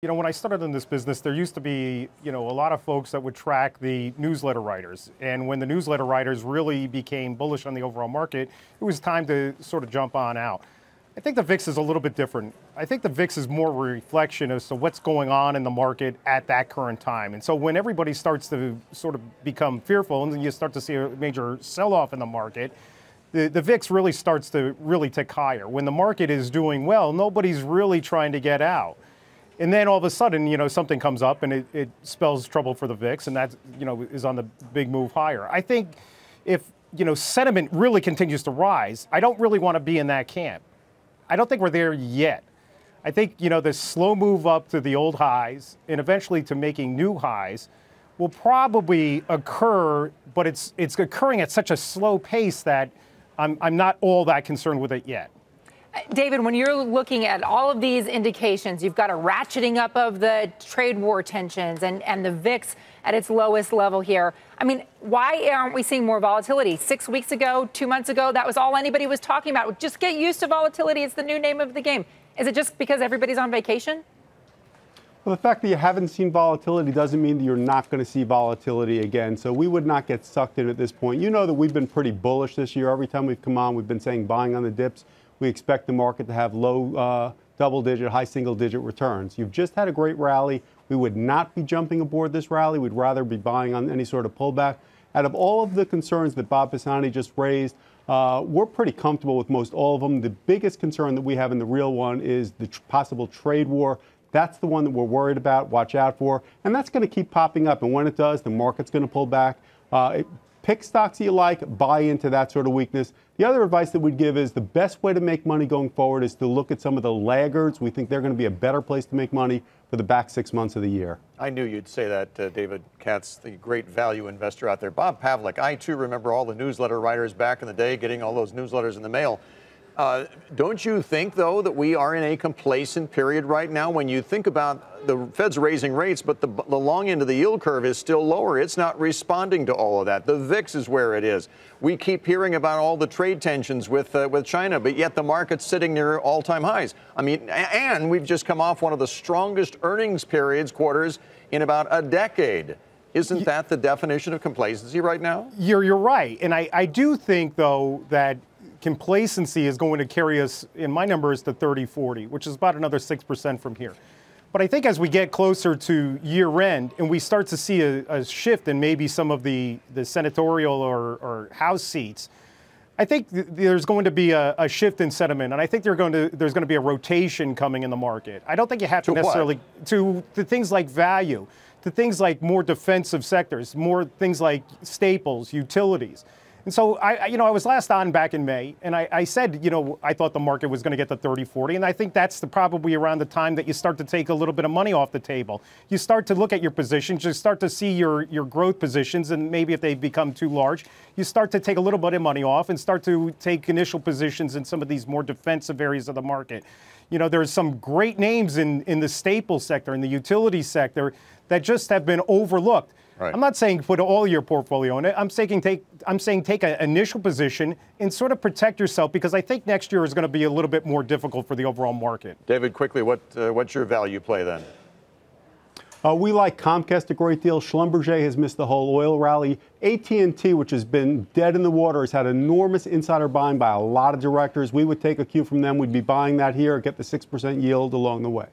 When I started in this business, there used to be, a lot of folks that would track the newsletter writers. And when the newsletter writers really became bullish on the overall market, it was time to sort of jump on out. I think the VIX is a little bit different. I think the VIX is more a reflection as to what's going on in the market at that current time. And so when everybody starts to sort of become fearful and then you start to see a major sell-off in the market, the VIX really starts to tick higher. When the market is doing well, nobody's really trying to get out. And then all of a sudden, something comes up and it spells trouble for the VIX, and that, is on the big move higher. I think if, sentiment really continues to rise, I don't really want to be in that camp. I don't think we're there yet. I think, the slow move up to the old highs and eventually to making new highs will probably occur, but it's occurring at such a slow pace that I'm not all that concerned with it yet. David, when you're looking at all of these indications, you've got a ratcheting up of the trade war tensions and the VIX at its lowest level here. I mean, why aren't we seeing more volatility? 6 weeks ago, 2 months ago, that was all anybody was talking about. Just get used to volatility. It's the new name of the game. Is it just because everybody's on vacation? Well, the fact that you haven't seen volatility doesn't mean that you're not going to see volatility again. So we would not get sucked in at this point. You know that we've been pretty bullish this year. Every time we've come on, we've been saying buying on the dips. We expect the market to have low double-digit, high single-digit returns. You've just had a great rally. We would not be jumping aboard this rally. We'd rather be buying on any sort of pullback. Out of all of the concerns that Bob Pisani just raised, we're pretty comfortable with most all of them. The biggest concern that we have in the real one is the possible trade war. That's the one that we're worried about, watch out for. And that's going to keep popping up. And when it does, the market's going to pull back. Pick stocks that you like, buy into that sort of weakness. The other advice that we'd give is the best way to make money going forward is to look at some of the laggards. We think they're going to be a better place to make money for the back 6 months of the year. I knew you'd say that, David Katz, the great value investor out there. Bob Pavlik, I too remember all the newsletter writers back in the day getting all those newsletters in the mail. Don't you think, though, that we are in a complacent period right now when you think about the Fed's raising rates, but the long end of the yield curve is still lower? It's not responding to all of that. The VIX is where it is. We keep hearing about all the trade tensions with China, but yet the market's sitting near all-time highs. I mean, and we've just come off one of the strongest earnings quarters in about a decade. Isn't that the definition of complacency right now? You're right. And I do think, though, that complacency is going to carry us, in my numbers, to 30-40, which is about another 6% from here. But I think as we get closer to year end and we start to see a shift in maybe some of the senatorial or House seats, I think there's going to be a shift in sentiment, and I think there's going to be a rotation coming in the market. I don't think you have to necessarily to things like value, to things like more defensive sectors, more things like staples, utilities. And so I was last on back in May, and I said, I thought the market was going to get to 30-40, and I think that's probably around the time that you start to take a little bit of money off the table. You start to look at your positions, you start to see your growth positions, and maybe if they become too large, you start to take a little bit of money off and start to take initial positions in some of these more defensive areas of the market. There's some great names in the staple sector, in the utility sector, that just have been overlooked. Right. I'm not saying put all your portfolio in it. I'm saying take an initial position and sort of protect yourself, because I think next year is going to be a little bit more difficult for the overall market. David, quickly, what's your value play then? We like Comcast a great deal. Schlumberger has missed the whole oil rally. AT&T, which has been dead in the water, has had enormous insider buying by a lot of directors. We would take a cue from them. We'd be buying that here, get the 6% yield along the way.